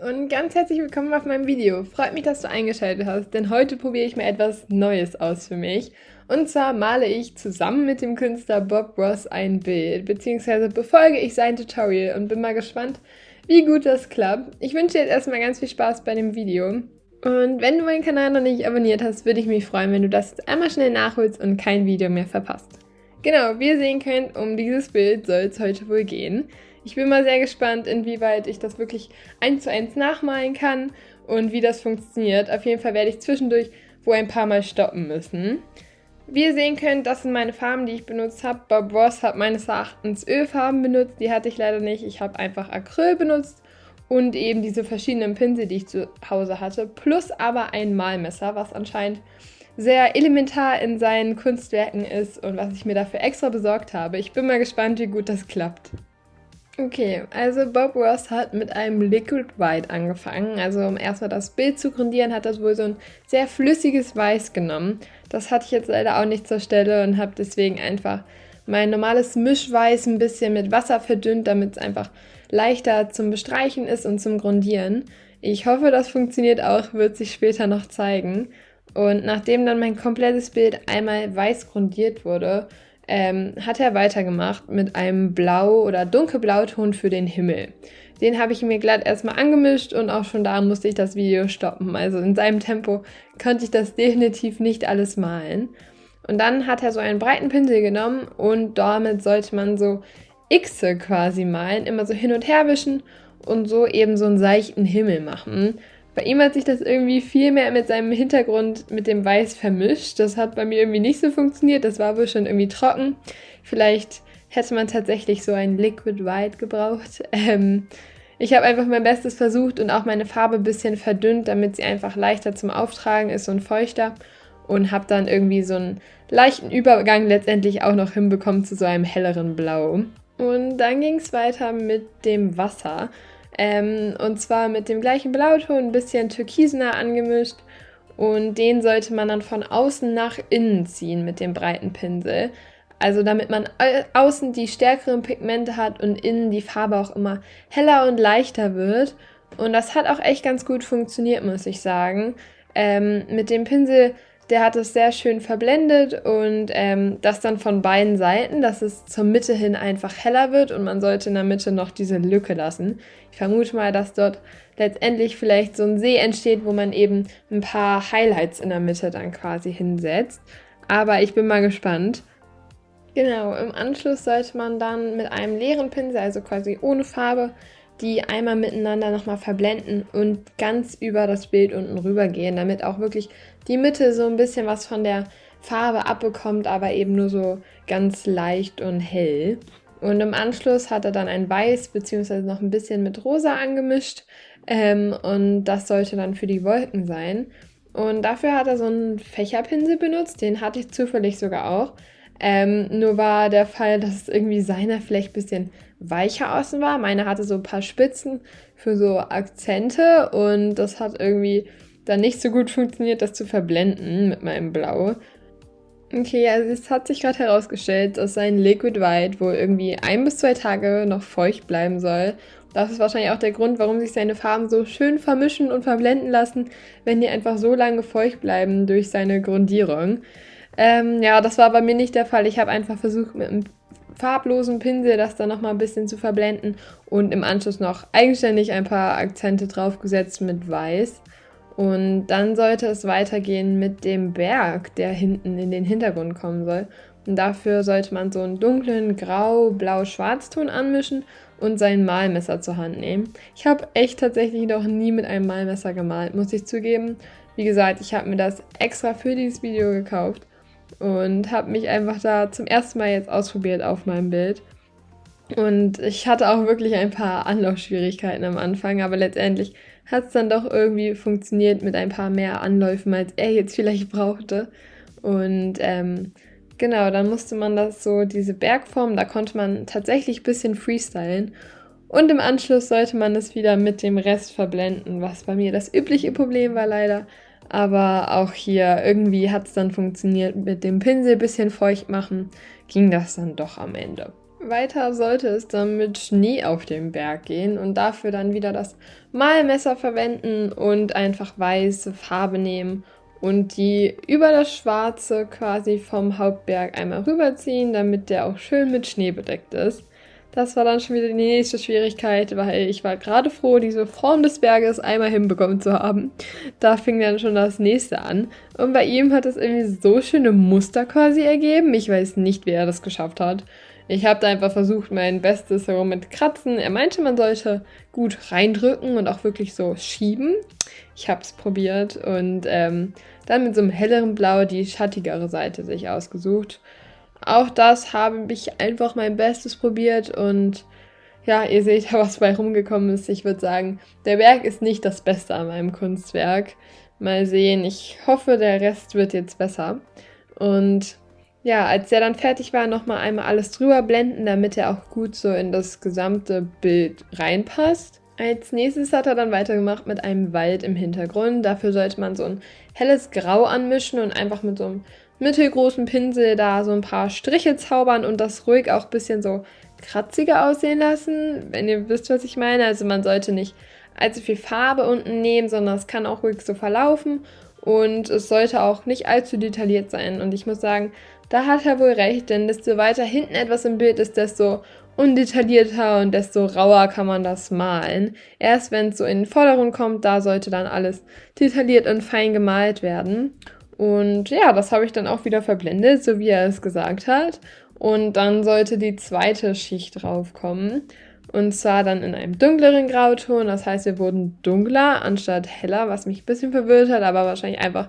und ganz herzlich willkommen auf meinem Video. Freut mich, dass du eingeschaltet hast, denn heute probiere ich mal etwas Neues aus für mich. Und zwar male ich zusammen mit dem Künstler Bob Ross ein Bild, beziehungsweise befolge ich sein Tutorial und bin mal gespannt, wie gut das klappt. Ich wünsche dir jetzt erstmal ganz viel Spaß bei dem Video. Und wenn du meinen Kanal noch nicht abonniert hast, würde ich mich freuen, wenn du das jetzt einmal schnell nachholst und kein Video mehr verpasst. Genau, wie ihr sehen könnt, um dieses Bild soll es heute wohl gehen. Ich bin mal sehr gespannt, inwieweit ich das wirklich 1:1 nachmalen kann und wie das funktioniert. Auf jeden Fall werde ich zwischendurch wohl ein paar Mal stoppen müssen. Wie ihr sehen könnt, das sind meine Farben, die ich benutzt habe. Bob Ross hat meines Erachtens Ölfarben benutzt, die hatte ich leider nicht. Ich habe einfach Acryl benutzt und eben diese verschiedenen Pinsel, die ich zu Hause hatte, plus aber ein Malmesser, was anscheinend sehr elementar in seinen Kunstwerken ist und was ich mir dafür extra besorgt habe. Ich bin mal gespannt, wie gut das klappt. Okay, also Bob Ross hat mit einem Liquid White angefangen. Also um erstmal das Bild zu grundieren, hat das wohl so ein sehr flüssiges Weiß genommen. Das hatte ich jetzt leider auch nicht zur Stelle und habe deswegen einfach mein normales Mischweiß ein bisschen mit Wasser verdünnt, damit es einfach leichter zum Bestreichen ist und zum Grundieren. Ich hoffe, das funktioniert auch, wird sich später noch zeigen. Und nachdem dann mein komplettes Bild einmal weiß grundiert wurde, hat er weitergemacht mit einem Blau- oder dunkelblauton für den Himmel. Den habe ich mir glatt erstmal angemischt und auch schon da musste ich das Video stoppen. Also in seinem Tempo konnte ich das definitiv nicht alles malen. Und dann hat er so einen breiten Pinsel genommen und damit sollte man so Xe quasi malen, immer so hin und her wischen und so eben so einen seichten Himmel machen. Bei ihm hat sich das irgendwie viel mehr mit seinem Hintergrund mit dem Weiß vermischt. Das hat bei mir irgendwie nicht so funktioniert. Das war wohl schon irgendwie trocken. Vielleicht hätte man tatsächlich so ein Liquid White gebraucht. Ich habe einfach mein Bestes versucht und auch meine Farbe ein bisschen verdünnt, damit sie einfach leichter zum Auftragen ist und feuchter. Und habe dann irgendwie so einen leichten Übergang letztendlich auch noch hinbekommen zu so einem helleren Blau. Und dann ging es weiter mit dem Wasser. Und zwar mit dem gleichen Blauton, ein bisschen türkisener angemischt. Und den sollte man dann von außen nach innen ziehen mit dem breiten Pinsel. Also damit man außen die stärkeren Pigmente hat und innen die Farbe auch immer heller und leichter wird. Und das hat auch echt ganz gut funktioniert, muss ich sagen. Mit dem Pinsel, der hat es sehr schön verblendet und das dann von beiden Seiten, dass es zur Mitte hin einfach heller wird und man sollte in der Mitte noch diese Lücke lassen. Ich vermute mal, dass dort letztendlich vielleicht so ein See entsteht, wo man eben ein paar Highlights in der Mitte dann quasi hinsetzt. Aber ich bin mal gespannt. Genau, im Anschluss sollte man dann mit einem leeren Pinsel, also quasi ohne Farbe, die einmal miteinander nochmal verblenden und ganz über das Bild unten rüber gehen, damit auch wirklich die Mitte so ein bisschen was von der Farbe abbekommt, aber eben nur so ganz leicht und hell. Und im Anschluss hat er dann ein Weiß bzw. noch ein bisschen mit Rosa angemischt und das sollte dann für die Wolken sein. Und dafür hat er so einen Fächerpinsel benutzt, den hatte ich zufällig sogar auch. Nur war der Fall, dass irgendwie seiner vielleicht ein bisschen weicher außen war. Meine hatte so ein paar Spitzen für so Akzente und das hat irgendwie dann nicht so gut funktioniert, das zu verblenden mit meinem Blau. Okay, also es hat sich gerade herausgestellt, dass sein Liquid White wohl irgendwie 1 bis 2 Tage noch feucht bleiben soll. Das ist wahrscheinlich auch der Grund, warum sich seine Farben so schön vermischen und verblenden lassen, wenn die einfach so lange feucht bleiben durch seine Grundierung. Ja, das war bei mir nicht der Fall. Ich habe einfach versucht, mit einem farblosen Pinsel das dann nochmal ein bisschen zu verblenden und im Anschluss noch eigenständig ein paar Akzente draufgesetzt mit Weiß. Und dann sollte es weitergehen mit dem Berg, der hinten in den Hintergrund kommen soll. Und dafür sollte man so einen dunklen Grau-Blau-Schwarzton anmischen und sein Malmesser zur Hand nehmen. Ich habe echt tatsächlich noch nie mit einem Malmesser gemalt, muss ich zugeben. Wie gesagt, ich habe mir das extra für dieses Video gekauft und habe mich einfach da zum ersten Mal jetzt ausprobiert auf meinem Bild. Und ich hatte auch wirklich ein paar Anlaufschwierigkeiten am Anfang, aber letztendlich hat es dann doch irgendwie funktioniert mit ein paar mehr Anläufen, als er jetzt vielleicht brauchte. Und genau, dann musste man das so, diese Bergform, da konnte man tatsächlich ein bisschen freestylen. Und im Anschluss sollte man es wieder mit dem Rest verblenden, was bei mir das übliche Problem war leider. Aber auch hier irgendwie hat es dann funktioniert. Mit dem Pinsel ein bisschen feucht machen, ging das dann doch am Ende. Weiter sollte es dann mit Schnee auf dem Berg gehen und dafür dann wieder das Malmesser verwenden und einfach weiße Farbe nehmen und die über das Schwarze quasi vom Hauptberg einmal rüberziehen, damit der auch schön mit Schnee bedeckt ist. Das war dann schon wieder die nächste Schwierigkeit, weil ich war gerade froh, diese Form des Berges einmal hinbekommen zu haben. Da fing dann schon das nächste an. Und bei ihm hat es irgendwie so schöne Muster quasi ergeben. Ich weiß nicht, wie er das geschafft hat. Ich habe da einfach versucht, mein Bestes herum mit Kratzen. Er meinte, man sollte gut reindrücken und auch wirklich so schieben. Ich habe es probiert und dann mit so einem helleren Blau die schattigere Seite sich ausgesucht. Auch das habe ich einfach mein Bestes probiert und ja, ihr seht ja, was bei rumgekommen ist. Ich würde sagen, der Berg ist nicht das Beste an meinem Kunstwerk. Mal sehen, ich hoffe, der Rest wird jetzt besser. Und ja, als der dann fertig war, nochmal einmal alles drüber blenden, damit er auch gut so in das gesamte Bild reinpasst. Als nächstes hat er dann weitergemacht mit einem Wald im Hintergrund. Dafür sollte man so ein helles Grau anmischen und einfach mit so einem mittelgroßen Pinsel da so ein paar Striche zaubern und das ruhig auch ein bisschen so kratziger aussehen lassen, wenn ihr wisst, was ich meine. Also man sollte nicht allzu viel Farbe unten nehmen, sondern es kann auch ruhig so verlaufen und es sollte auch nicht allzu detailliert sein. Und ich muss sagen, da hat er wohl recht, denn desto weiter hinten etwas im Bild ist, desto undetaillierter und desto rauer kann man das malen. Erst wenn es so in den Vordergrund kommt, da sollte dann alles detailliert und fein gemalt werden. Und ja, das habe ich dann auch wieder verblendet, so wie er es gesagt hat. Und dann sollte die zweite Schicht draufkommen. Und zwar dann in einem dunkleren Grauton. Das heißt, wir wurden dunkler anstatt heller, was mich ein bisschen verwirrt hat, aber wahrscheinlich einfach,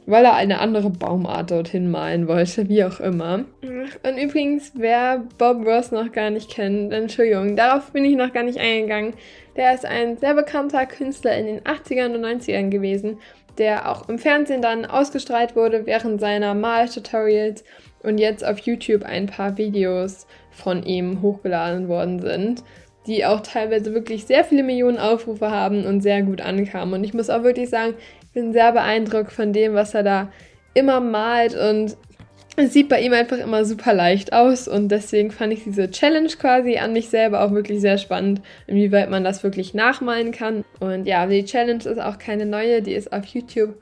weil er eine andere Baumart dorthin malen wollte, wie auch immer. Und übrigens, wer Bob Ross noch gar nicht kennt, Entschuldigung, darauf bin ich noch gar nicht eingegangen. Der ist ein sehr bekannter Künstler in den 80ern und 90ern gewesen, der auch im Fernsehen dann ausgestrahlt wurde während seiner Maltutorials und jetzt auf YouTube ein paar Videos von ihm hochgeladen worden sind, die auch teilweise wirklich sehr viele Millionen Aufrufe haben und sehr gut ankamen. Und ich muss auch wirklich sagen, ich bin sehr beeindruckt von dem, was er da immer malt und es sieht bei ihm einfach immer super leicht aus und deswegen fand ich diese Challenge quasi an mich selber auch wirklich sehr spannend, inwieweit man das wirklich nachmalen kann. Und ja, die Challenge ist auch keine neue, die ist auf YouTube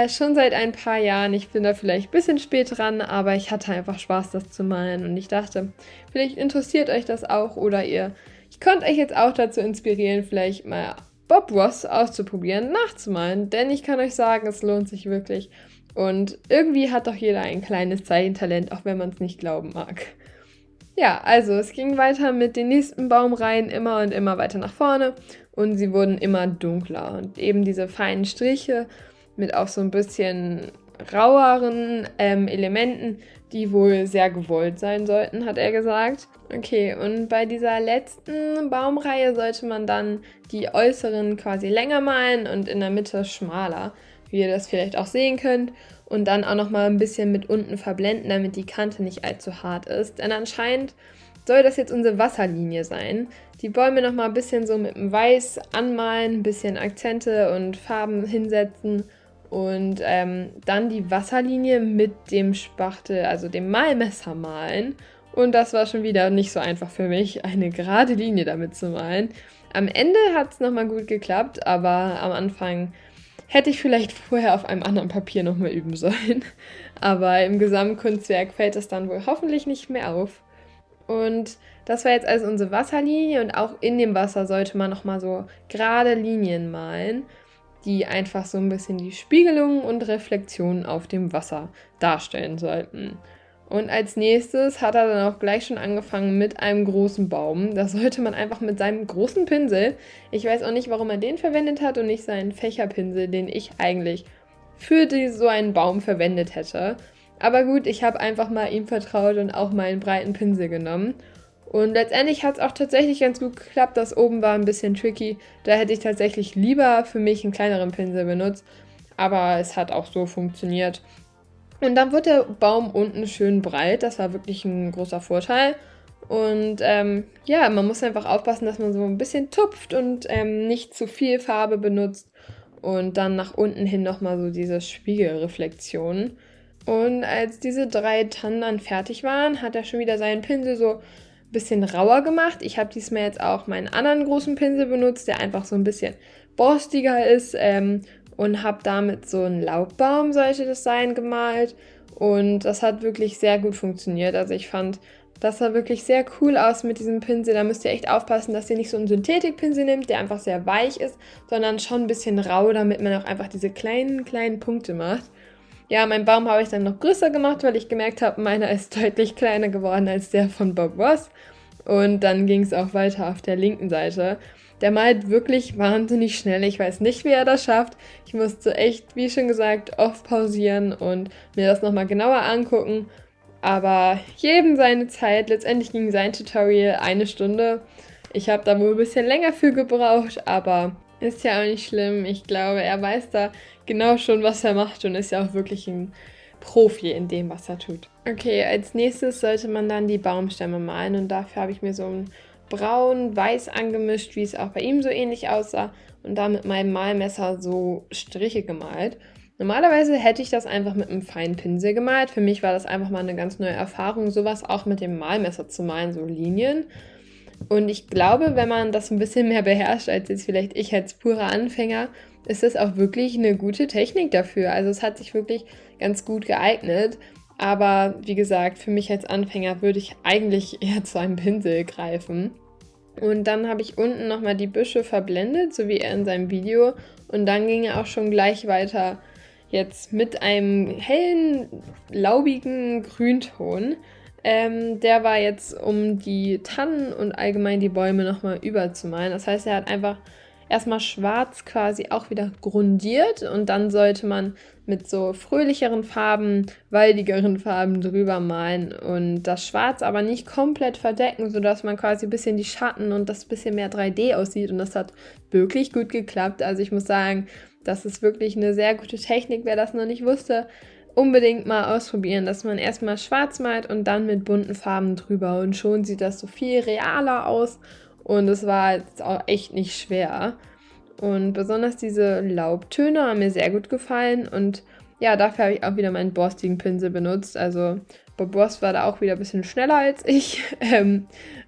schon seit ein paar Jahren. Ich bin da vielleicht ein bisschen spät dran, aber ich hatte einfach Spaß, das zu malen und ich dachte, vielleicht interessiert euch das auch oder ich konnte euch jetzt auch dazu inspirieren, vielleicht mal Bob Ross auszuprobieren, nachzumalen, denn ich kann euch sagen, es lohnt sich wirklich. Und irgendwie hat doch jeder ein kleines Zeichentalent, auch wenn man es nicht glauben mag. Ja, also es ging weiter mit den nächsten Baumreihen immer und immer weiter nach vorne und sie wurden immer dunkler. Und eben diese feinen Striche mit auch so ein bisschen raueren Elementen, die wohl sehr gewollt sein sollten, hat er gesagt. Okay, und bei dieser letzten Baumreihe sollte man dann die äußeren quasi länger malen und in der Mitte schmaler, wie ihr das vielleicht auch sehen könnt. Und dann auch nochmal ein bisschen mit unten verblenden, damit die Kante nicht allzu hart ist. Denn anscheinend soll das jetzt unsere Wasserlinie sein. Die Bäume nochmal ein bisschen so mit dem Weiß anmalen, ein bisschen Akzente und Farben hinsetzen. Und dann die Wasserlinie mit dem Spachtel, also dem Malmesser malen. Und das war schon wieder nicht so einfach für mich, eine gerade Linie damit zu malen. Am Ende hat es nochmal gut geklappt, aber am Anfang hätte ich vielleicht vorher auf einem anderen Papier nochmal üben sollen. Aber im Gesamtkunstwerk fällt es dann wohl hoffentlich nicht mehr auf. Und das war jetzt also unsere Wasserlinie und auch in dem Wasser sollte man nochmal so gerade Linien malen, die einfach so ein bisschen die Spiegelungen und Reflexionen auf dem Wasser darstellen sollten. Und als nächstes hat er dann auch gleich schon angefangen mit einem großen Baum. Das sollte man einfach mit seinem großen Pinsel, ich weiß auch nicht, warum er den verwendet hat und nicht seinen Fächerpinsel, den ich eigentlich für so einen Baum verwendet hätte. Aber gut, ich habe einfach mal ihm vertraut und auch meinen breiten Pinsel genommen. Und letztendlich hat es auch tatsächlich ganz gut geklappt. Das oben war ein bisschen tricky. Da hätte ich tatsächlich lieber für mich einen kleineren Pinsel benutzt. Aber es hat auch so funktioniert. Und dann wird der Baum unten schön breit. Das war wirklich ein großer Vorteil. Und ja, man muss einfach aufpassen, dass man so ein bisschen tupft und nicht zu viel Farbe benutzt. Und dann nach unten hin nochmal so diese Spiegelreflexion. Und als diese 3 Tannen dann fertig waren, hat er schon wieder seinen Pinsel so bisschen rauer gemacht. Ich habe diesmal jetzt auch meinen anderen großen Pinsel benutzt, der einfach so ein bisschen borstiger ist und habe damit so einen Laubbaum, sollte das sein, gemalt. Und das hat wirklich sehr gut funktioniert. Also ich fand, das sah wirklich sehr cool aus mit diesem Pinsel. Da müsst ihr echt aufpassen, dass ihr nicht so einen Synthetikpinsel nehmt, der einfach sehr weich ist, sondern schon ein bisschen rau, damit man auch einfach diese kleinen Punkte macht. Ja, meinen Baum habe ich dann noch größer gemacht, weil ich gemerkt habe, meiner ist deutlich kleiner geworden als der von Bob Ross. Und dann ging es auch weiter auf der linken Seite. Der malt wirklich wahnsinnig schnell. Ich weiß nicht, wie er das schafft. Ich musste echt, wie schon gesagt, oft pausieren und mir das nochmal genauer angucken. Aber jedem seine Zeit. Letztendlich ging sein Tutorial 1 Stunde. Ich habe da wohl ein bisschen länger für gebraucht, aber ist ja auch nicht schlimm. Ich glaube, er weiß da genau schon, was er macht und ist ja auch wirklich ein Profi in dem, was er tut. Okay, als nächstes sollte man dann die Baumstämme malen und dafür habe ich mir so ein braun-weiß angemischt, wie es auch bei ihm so ähnlich aussah und da mit meinem Malmesser so Striche gemalt. Normalerweise hätte ich das einfach mit einem feinen Pinsel gemalt. Für mich war das einfach mal eine ganz neue Erfahrung, sowas auch mit dem Malmesser zu malen, so Linien. Und ich glaube, wenn man das ein bisschen mehr beherrscht, als jetzt vielleicht ich als purer Anfänger, ist das auch wirklich eine gute Technik dafür. Also es hat sich wirklich ganz gut geeignet. Aber wie gesagt, für mich als Anfänger würde ich eigentlich eher zu einem Pinsel greifen. Und dann habe ich unten nochmal die Büsche verblendet, so wie er in seinem Video. Und dann ging er auch schon gleich weiter jetzt mit einem hellen, laubigen Grünton. Der war jetzt, um die Tannen und allgemein die Bäume nochmal überzumalen. Das heißt, er hat einfach erstmal schwarz quasi auch wieder grundiert und dann sollte man mit so fröhlicheren Farben, waldigeren Farben drüber malen und das Schwarz aber nicht komplett verdecken, sodass man quasi ein bisschen die Schatten und das bisschen mehr 3D aussieht und das hat wirklich gut geklappt. Also ich muss sagen, das ist wirklich eine sehr gute Technik, wer das noch nicht wusste. Unbedingt mal ausprobieren, dass man erstmal schwarz malt und dann mit bunten Farben drüber und schon sieht das so viel realer aus und es war jetzt auch echt nicht schwer. Und besonders diese Laubtöne haben mir sehr gut gefallen und ja, dafür habe ich auch wieder meinen borstigen Pinsel benutzt. Also Bob Ross war da auch wieder ein bisschen schneller als ich,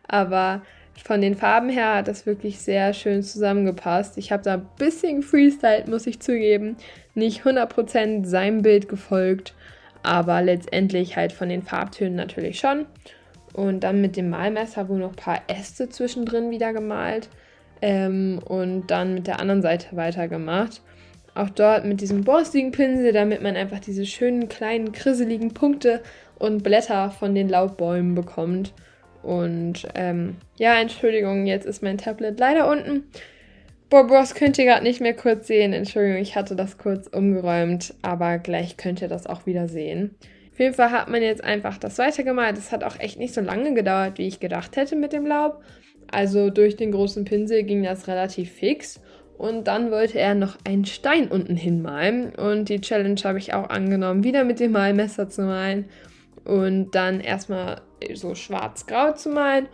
aber von den Farben her hat das wirklich sehr schön zusammengepasst. Ich habe da ein bisschen freestylt, muss ich zugeben. Nicht 100% seinem Bild gefolgt, aber letztendlich halt von den Farbtönen natürlich schon. Und dann mit dem Malmesser wohl noch ein paar Äste zwischendrin wieder gemalt und dann mit der anderen Seite weitergemacht. Auch dort mit diesem borstigen Pinsel, damit man einfach diese schönen kleinen krisseligen Punkte und Blätter von den Laubbäumen bekommt. Und ja, Entschuldigung, jetzt ist mein Tablet leider unten. Bob Ross könnt ihr gerade nicht mehr kurz sehen. Entschuldigung, ich hatte das kurz umgeräumt, aber gleich könnt ihr das auch wieder sehen. Auf jeden Fall hat man jetzt einfach das weitergemalt. Das hat auch echt nicht so lange gedauert, wie ich gedacht hätte mit dem Laub. Also durch den großen Pinsel ging das relativ fix. Und dann wollte er noch einen Stein unten hinmalen. Und die Challenge habe ich auch angenommen, wieder mit dem Malmesser zu malen. Und dann erstmal so schwarz-grau zu malen.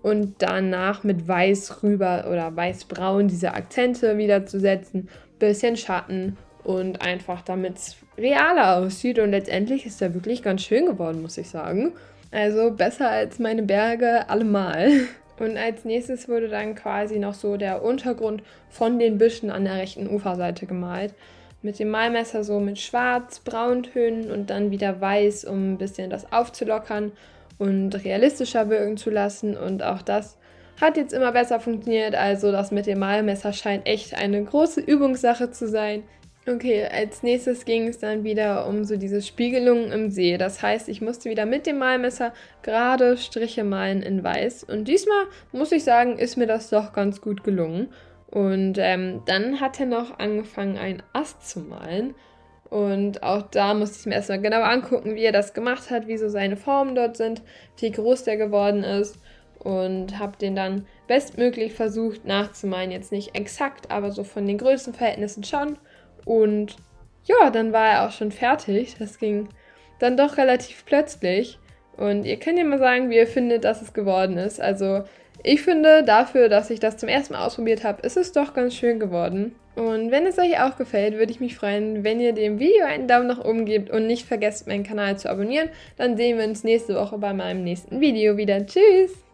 Und danach mit weiß rüber oder weiß-braun diese Akzente wieder zu setzen. Bisschen Schatten und einfach damit es realer aussieht. Und letztendlich ist er wirklich ganz schön geworden, muss ich sagen. Also besser als meine Berge allemal. Und als nächstes wurde dann quasi noch so der Untergrund von den Büschen an der rechten Uferseite gemalt. Mit dem Malmesser so mit schwarz-brauntönen und dann wieder weiß, um ein bisschen das aufzulockern und realistischer wirken zu lassen. Und auch das hat jetzt immer besser funktioniert. Also das mit dem Malmesser scheint echt eine große Übungssache zu sein. Okay, als nächstes ging es dann wieder um so diese Spiegelungen im See. Das heißt, ich musste wieder mit dem Malmesser gerade Striche malen in Weiß. Und diesmal, muss ich sagen, ist mir das doch ganz gut gelungen. Und dann hat er noch angefangen, einen Ast zu malen. Und auch da musste ich mir erstmal genau angucken, wie er das gemacht hat, wie so seine Formen dort sind, wie groß der geworden ist. Und habe den dann bestmöglich versucht nachzumalen. Jetzt nicht exakt, aber so von den Größenverhältnissen schon. Und ja, dann war er auch schon fertig. Das ging dann doch relativ plötzlich. Und ihr könnt ja mal sagen, wie ihr findet, dass es geworden ist. Also ich finde, dafür, dass ich das zum ersten Mal ausprobiert habe, ist es doch ganz schön geworden. Und wenn es euch auch gefällt, würde ich mich freuen, wenn ihr dem Video einen Daumen nach oben gebt und nicht vergesst, meinen Kanal zu abonnieren. Dann sehen wir uns nächste Woche bei meinem nächsten Video wieder. Tschüss!